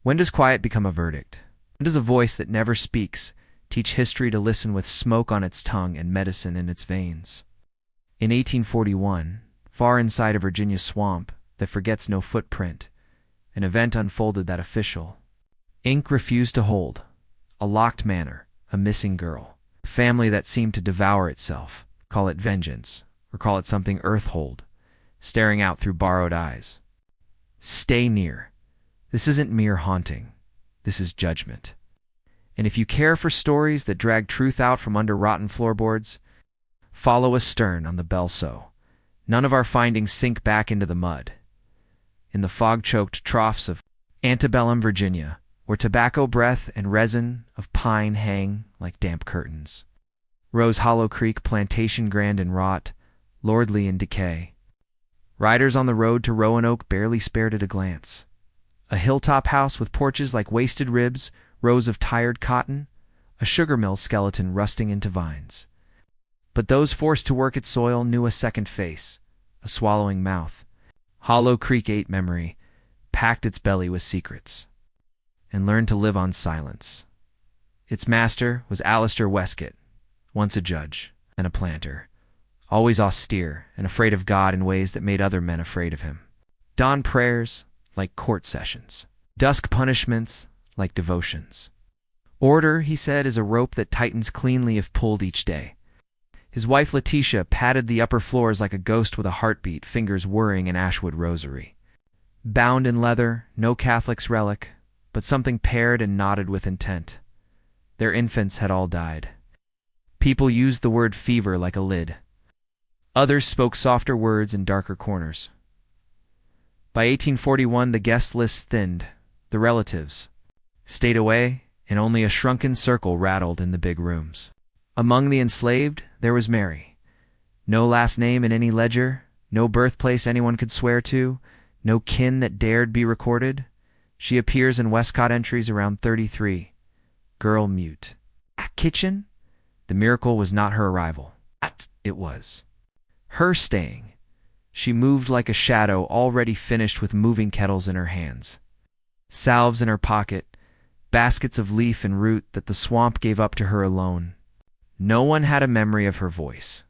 When does quiet become a verdict? When does a voice that never speaks teach history to listen with smoke on its tongue and medicine in its veins? In 1841, far inside a Virginia swamp that forgets no footprint, an event unfolded that official ink refused to hold. A locked manor, a missing girl, a family that seemed to devour itself, call it vengeance, or call it something earthhold, staring out through borrowed eyes. Stay near. This isn't mere haunting. This is judgment. And if you care for stories that drag truth out from under rotten floorboards, follow us stern on the Belso. None of our findings sink back into the mud. In the fog-choked troughs of antebellum Virginia, where tobacco breath and resin of pine hang like damp curtains. Rose Hollow Creek, plantation grand and rot, lordly in decay. Riders on the road to Roanoke barely spared it a glance. A hilltop house with porches like wasted ribs, rows of tired cotton, a sugar mill skeleton rusting into vines. But those forced to work its soil knew a second face, a swallowing mouth. Hollow Creek ate memory, packed its belly with secrets, and learned to live on silence. Its master was Alistair Westcott, once a judge, then a planter, always austere and afraid of God in ways that made other men afraid of him. Dawn prayers, like court sessions. Dusk punishments, like devotions. Order, he said, is a rope that tightens cleanly if pulled each day. His wife Letitia padded the upper floors like a ghost with a heartbeat, fingers whirring an Ashwood rosary. Bound in leather, no Catholic's relic, but something paired and knotted with intent. Their infants had all died. People used the word fever like a lid. Others spoke softer words in darker corners. By 1841, the guest list thinned. The relatives stayed away, and only a shrunken circle rattled in the big rooms. Among the enslaved, there was Mary. No last name in any ledger, no birthplace anyone could swear to, no kin that dared be recorded. She appears in Westcott entries around 33. Girl mute. Kitchen? The miracle was not her arrival. It was her staying. She moved like a shadow already finished with moving kettles in her hands. Salves in her pocket, baskets of leaf and root that the swamp gave up to her alone. No one had a memory of her voice.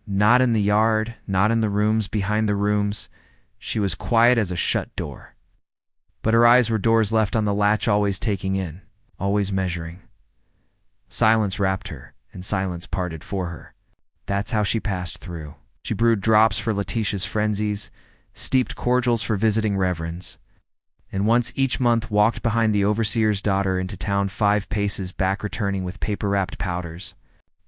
Not in the yard, not in the rooms behind the rooms. She was quiet as a shut door. But her eyes were doors left on the latch, always taking in, always measuring. Silence wrapped her, and silence parted for her. That's how she passed through. She brewed drops for Letitia's frenzies, steeped cordials for visiting reverends, and once each month walked behind the overseer's daughter into town 5 paces back, returning with paper-wrapped powders,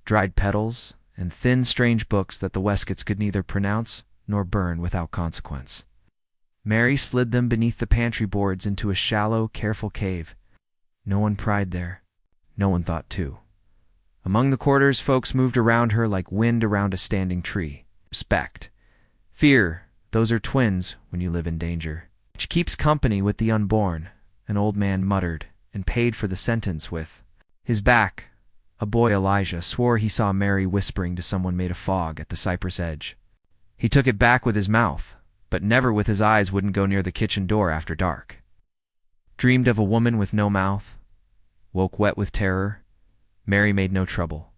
dried petals, and thin, strange books that the Westcotts could neither pronounce nor burn without consequence. Mary slid them beneath the pantry boards into a shallow, careful cave. No one pried there. No one thought to. Among the quarters, folks moved around her like wind around a standing tree. Respect. Fear, those are twins when you live in danger. Which keeps company with the unborn, an old man muttered, and paid for the sentence with his back. A boy, Elijah, swore he saw Mary whispering to someone made of fog at the cypress edge. He took it back with his mouth, but never with his eyes. Wouldn't go near the kitchen door after dark. Dreamed of a woman with no mouth. Woke wet with terror. Mary made no trouble.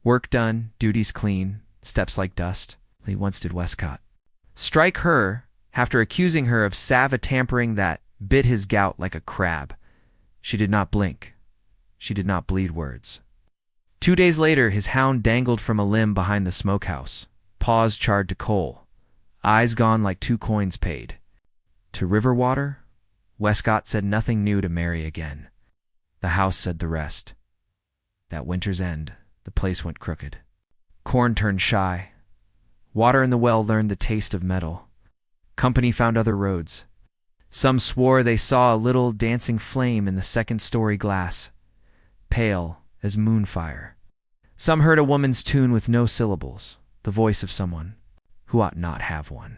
Work done, duties clean, steps like dust. He once did Westcott. Strike her, after accusing her of tampering that bit his gout like a crab. She did not blink. She did not bleed words. 2 days later, his hound dangled from a limb behind the smokehouse, paws charred to coal, eyes gone like 2 coins paid. To Riverwater, Westcott said nothing new to Mary again. The house said the rest. That winter's end, the place went crooked. Corn turned shy. Water in the well learned the taste of metal. Company found other roads. Some swore they saw a little dancing flame in the second-story glass, pale as moonfire. Some heard a woman's tune with no syllables, the voice of someone who ought not have one.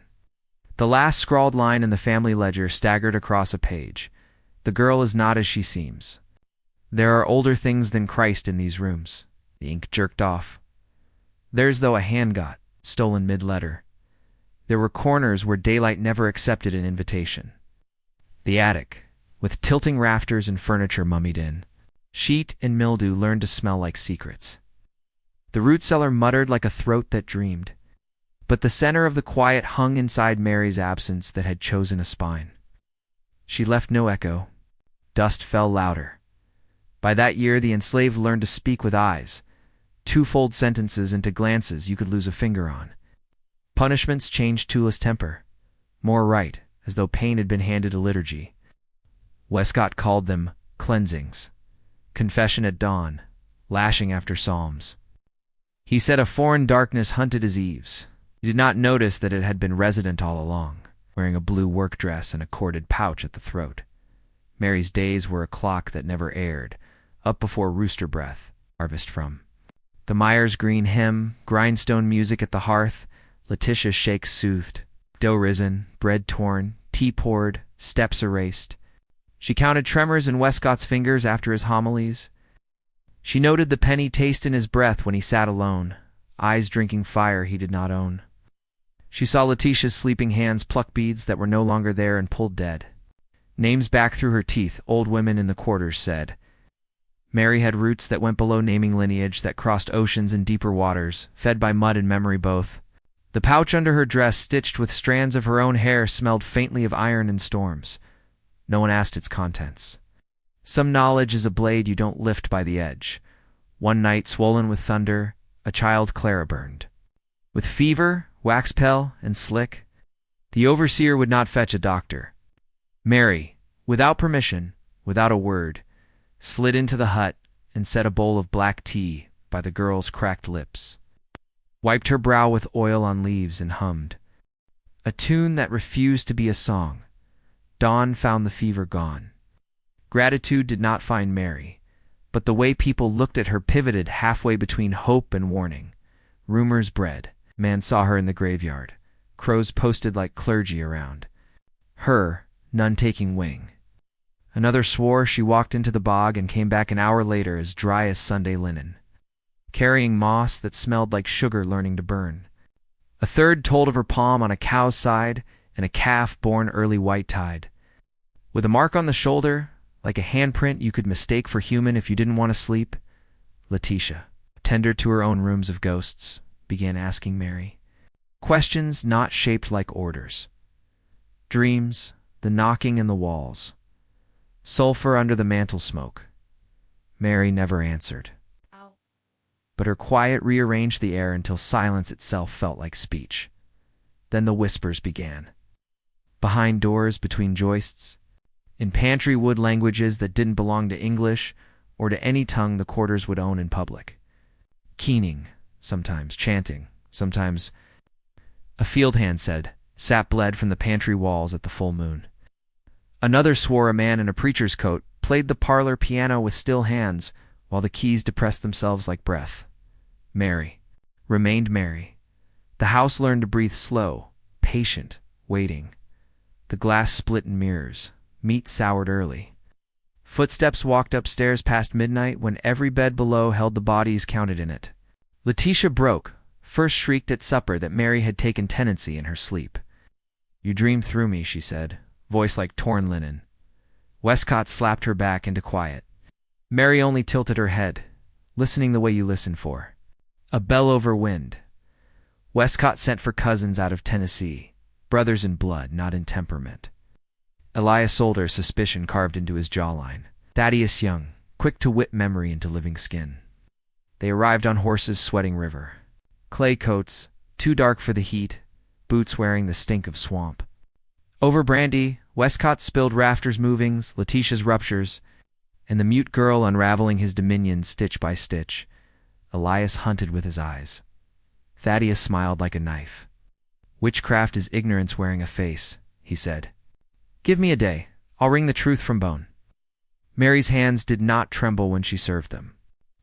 The last scrawled line in the family ledger staggered across a page. The girl is not as she seems. There are older things than Christ in these rooms. The ink jerked off. There's though a hand got, stolen mid-letter. There were corners where daylight never accepted an invitation. The attic, with tilting rafters and furniture mummied in. Sheet and mildew learned to smell like secrets. The root cellar muttered like a throat that dreamed. But the center of the quiet hung inside Mary's absence that had chosen a spine. She left no echo. Dust fell louder. By that year, the enslaved learned to speak with eyes, twofold sentences into glances you could lose a finger on. Punishments changed Tula's temper. More right, as though pain had been handed a liturgy. Westcott called them cleansings. Confession at dawn, lashing after psalms. He said a foreign darkness hunted his eaves. He did not notice that it had been resident all along, wearing a blue work dress and a corded pouch at the throat. Mary's days were a clock that never aired, up before rooster breath, harvest from. The Myers Green hymn, grindstone music at the hearth, Letitia's shakes soothed, dough risen, bread torn, tea poured, steps erased. She counted tremors in Westcott's fingers after his homilies. She noted the penny taste in his breath when he sat alone, eyes drinking fire he did not own. She saw Letitia's sleeping hands pluck beads that were no longer there and pulled dead. Names back through her teeth, old women in the quarters said. Mary had roots that went below naming lineage, that crossed oceans and deeper waters, fed by mud and memory both. The pouch under her dress, stitched with strands of her own hair, smelled faintly of iron and storms. No one asked its contents. Some knowledge is a blade you don't lift by the edge. One night, swollen with thunder, a child Clara burned. With fever, wax pale, and slick, the overseer would not fetch a doctor. Mary, without permission, without a word, slid into the hut and set a bowl of black tea by the girl's cracked lips, wiped her brow with oil on leaves and hummed a tune that refused to be a song. Dawn found the fever gone. Gratitude did not find Mary, but the way people looked at her pivoted halfway between hope and warning. Rumors bred. Man saw her in the graveyard. Crows posted like clergy around her, none taking wing. Another swore she walked into the bog and came back an hour later as dry as Sunday linen, carrying moss that smelled like sugar learning to burn. A third told of her palm on a cow's side and a calf born early white tide, with a mark on the shoulder, like a handprint you could mistake for human if you didn't want to sleep. Letitia, tender to her own rooms of ghosts, began asking Mary questions not shaped like orders. Dreams, the knocking in the walls, sulfur under the mantel smoke. Mary never answered. But her quiet rearranged the air until silence itself felt like speech. Then the whispers began. Behind doors, between joists, in pantry wood languages that didn't belong to English or to any tongue the quarters would own in public. Keening, sometimes chanting, sometimes. A field hand said, sap bled from the pantry walls at the full moon. Another swore a man in a preacher's coat played the parlor piano with still hands while the keys depressed themselves like breath. Mary remained Mary. The house learned to breathe slow, patient, waiting. The glass split in mirrors. Meat soured early. Footsteps walked upstairs past midnight when every bed below held the bodies counted in it. Letitia broke, first shrieked at supper that Mary had taken tenancy in her sleep. You dreamed through me, she said, voice like torn linen. Westcott slapped her back into quiet. Mary only tilted her head, listening the way you listen for a bell over wind. Westcott sent for cousins out of Tennessee, brothers in blood, not in temperament. Elias Solder, suspicion carved into his jawline. Thaddeus Young, quick to whip memory into living skin. They arrived on horses sweating river. Clay coats, too dark for the heat, boots wearing the stink of swamp. Over brandy, Westcott spilled rafters movings, Letitia's ruptures, and the mute girl unraveling his dominion stitch by stitch. Elias hunted with his eyes. Thaddeus smiled like a knife. Witchcraft is ignorance wearing a face, he said. Give me a day. I'll wring the truth from bone. Mary's hands did not tremble when she served them.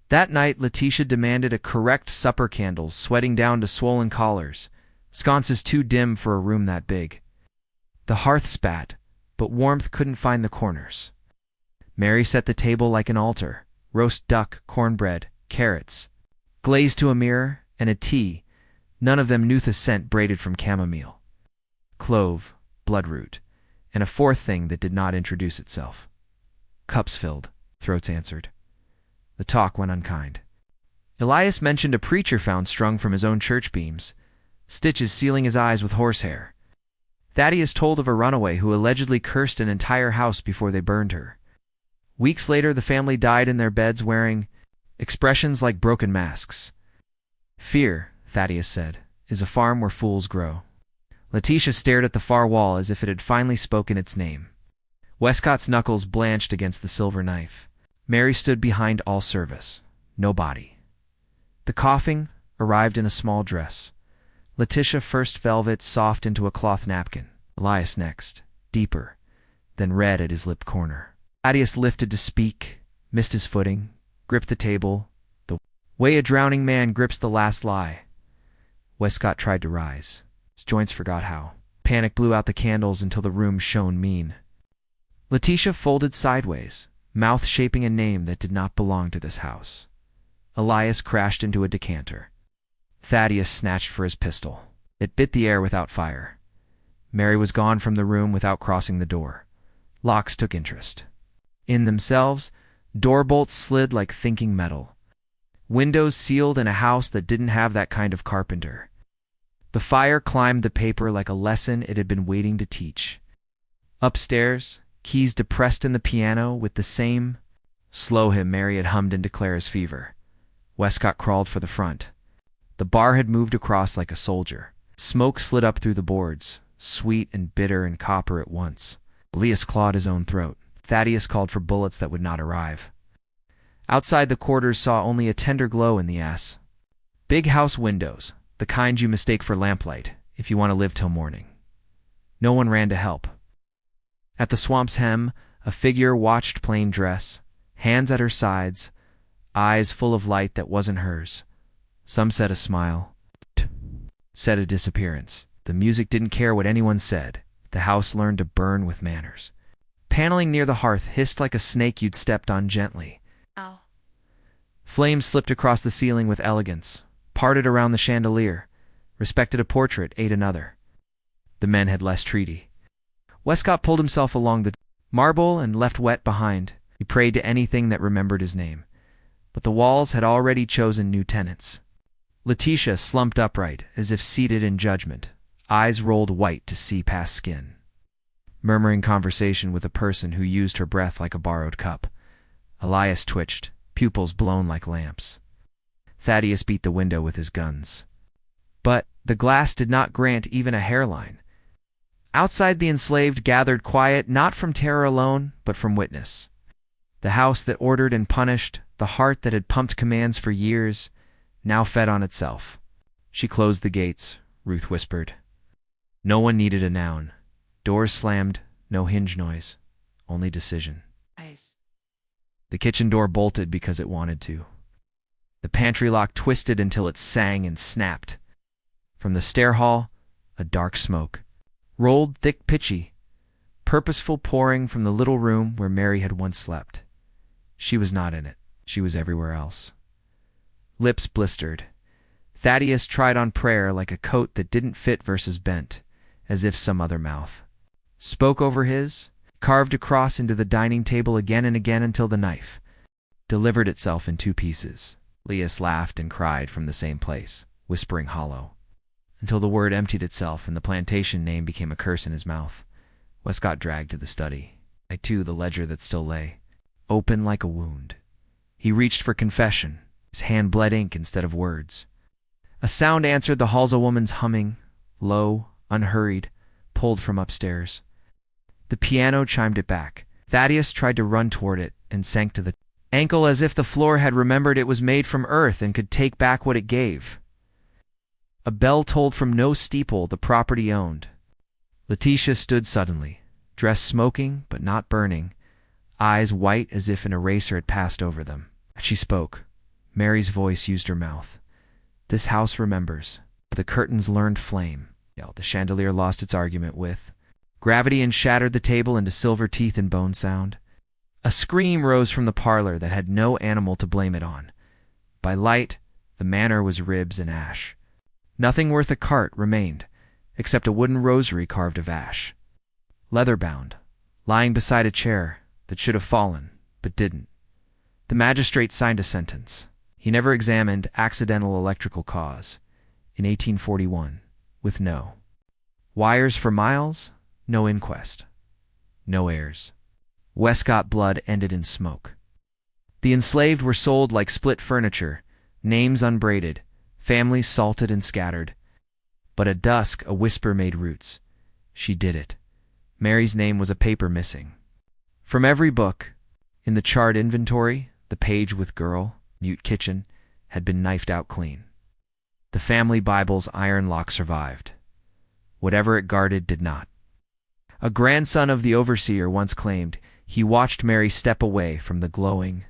That night, Letitia demanded a correct supper, candles sweating down to swollen collars, sconces too dim for a room that big. The hearth spat, but warmth couldn't find the corners. Mary set the table like an altar, roast duck, cornbread, carrots, glazed to a mirror, and a tea, none of them knew the scent braided from chamomile, clove, bloodroot, and a fourth thing that did not introduce itself. Cups filled, throats answered. The talk went unkind. Elias mentioned a preacher found strung from his own church beams, stitches sealing his eyes with horsehair. Thaddeus told of a runaway who allegedly cursed an entire house before they burned her. Weeks later, the family died in their beds wearing expressions like broken masks. Fear, Thaddeus said, is a farm where fools grow. Letitia stared at the far wall as if it had finally spoken its name. Westcott's knuckles blanched against the silver knife. Mary stood behind all service. No body. The coughing arrived in a small dress. Letitia first velvet soft into a cloth napkin. Elias next, deeper, then red at his lip corner. Thaddeus lifted to speak, missed his footing, gripped the table, the way a drowning man grips the last lie. Westcott tried to rise. His joints forgot how. Panic blew out the candles until the room shone mean. Letitia folded sideways, mouth shaping a name that did not belong to this house. Elias crashed into a decanter. Thaddeus snatched for his pistol. It bit the air without fire. Mary was gone from the room without crossing the door. Locks took interest. In themselves, door bolts slid like thinking metal. Windows sealed in a house that didn't have that kind of carpenter. The fire climbed the paper like a lesson it had been waiting to teach. Upstairs, keys depressed in the piano with the same "Slow him," Mary had hummed into Clara's fever. Westcott crawled for the front. The bar had moved across like a soldier. Smoke slid up through the boards, sweet and bitter and copper at once. Elias clawed his own throat. Thaddeus called for bullets that would not arrive. Outside, the quarters saw only a tender glow in the ass. Big house windows, the kind you mistake for lamplight if you want to live till morning. No one ran to help. At the swamp's hem, a figure watched plain dress, hands at her sides, eyes full of light that wasn't hers. Some said a smile, said a disappearance. The music didn't care what anyone said. The house learned to burn with manners. Paneling near the hearth hissed like a snake you'd stepped on gently. Ow. Flames slipped across the ceiling with elegance, parted around the chandelier, respected a portrait, ate another. The men had less treaty. Westcott pulled himself along the marble and left wet behind. He prayed to anything that remembered his name. But the walls had already chosen new tenants. Letitia slumped upright, as if seated in judgment, eyes rolled white to see past skin. Murmuring conversation with a person who used her breath like a borrowed cup. Elias twitched, pupils blown like lamps. Thaddeus beat the window with his guns. But the glass did not grant even a hairline. Outside, the enslaved gathered quiet, not from terror alone, but from witness. The house that ordered and punished, the heart that had pumped commands for years, now fed on itself. She closed the gates, Ruth whispered. No one needed a noun. Doors slammed, no hinge noise, only decision. Eyes. The kitchen door bolted because it wanted to. The pantry lock twisted until it sang and snapped. From the stair hall, a dark smoke rolled thick, pitchy, purposeful, pouring from the little room where Mary had once slept. She was not in it. She was everywhere else. Lips blistered. Thaddeus tried on prayer like a coat that didn't fit versus bent, as if some other mouth spoke over his, carved across into the dining table again and again until the knife delivered itself in two pieces. Elias laughed and cried from the same place, whispering hollow, until the word emptied itself and the plantation name became a curse in his mouth. Westcott dragged to the study. I too, the ledger that still lay, open like a wound. He reached for confession. His hand bled ink instead of words. A sound answered the Halsey-woman's humming, low, unhurried, pulled from upstairs. The piano chimed it back. Thaddeus tried to run toward it and sank to the ankle as if the floor had remembered it was made from earth and could take back what it gave. A bell tolled from no steeple the property owned. Letitia stood suddenly, dress smoking but not burning, eyes white as if an eraser had passed over them. She spoke. Mary's voice used her mouth. This house remembers. The curtains learned flame. The chandelier lost its argument with gravity and shattered the table into silver teeth and bone sound. A scream rose from the parlor that had no animal to blame it on. By light, the manor was ribs and ash. Nothing worth a cart remained, except a wooden rosary carved of ash. Leather-bound, lying beside a chair that should have fallen, but didn't. The magistrate signed a sentence. He never examined accidental electrical cause in 1841, with no wires for miles, no inquest, no heirs. Westcott blood ended in smoke. The enslaved were sold like split furniture, names unbraided, families salted and scattered. But at dusk a whisper made roots. She did it. Mary's name was a paper missing. From every book, in the charred inventory, the page with girl, mute kitchen, had been knifed out clean. The family Bible's iron lock survived. Whatever it guarded did not. A grandson of the overseer once claimed he watched Mary step away from the glowing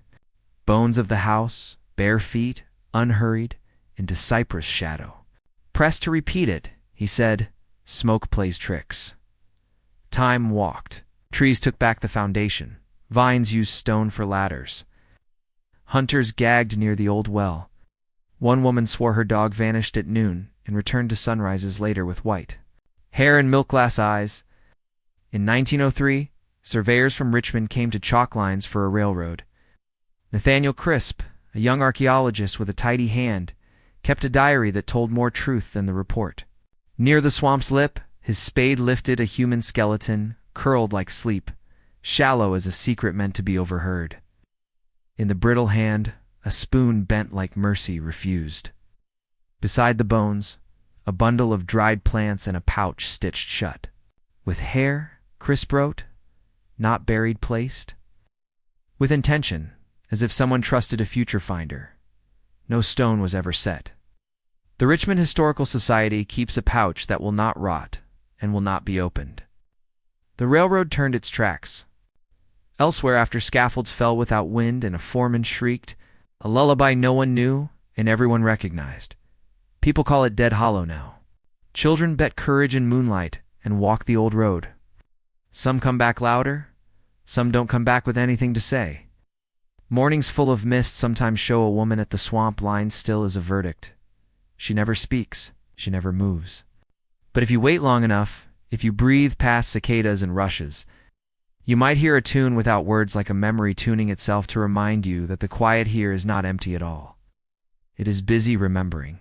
bones of the house, bare feet, unhurried, into cypress shadow. Pressed to repeat it, he said, "Smoke plays tricks." Time walked. Trees took back the foundation. Vines used stone for ladders. Hunters gagged near the old well. One woman swore her dog vanished at noon and returned to sunrises later with white hair and milk-glass eyes. In 1903, surveyors from Richmond came to chalk lines for a railroad. Nathaniel Crisp, a young archaeologist with a tidy hand, kept a diary that told more truth than the report. Near the swamp's lip, his spade lifted a human skeleton, curled like sleep, shallow as a secret meant to be overheard. In the brittle hand, a spoon bent like mercy refused. Beside the bones, a bundle of dried plants and a pouch stitched shut. With hair, Crisp wrote, not buried placed. With intention, as if someone trusted a future finder. No stone was ever set. The Richmond Historical Society keeps a pouch that will not rot and will not be opened. The railroad turned its tracks. Elsewhere, after scaffolds fell without wind and a foreman shrieked, a lullaby no one knew and everyone recognized. People call it Dead Hollow now. Children bet courage in moonlight and walk the old road. Some come back louder, some don't come back with anything to say. Mornings full of mist sometimes show a woman at the swamp lying still as a verdict. She never speaks, she never moves. But if you wait long enough, if you breathe past cicadas and rushes, you might hear a tune without words, like a memory tuning itself to remind you that the quiet here is not empty at all. It is busy remembering.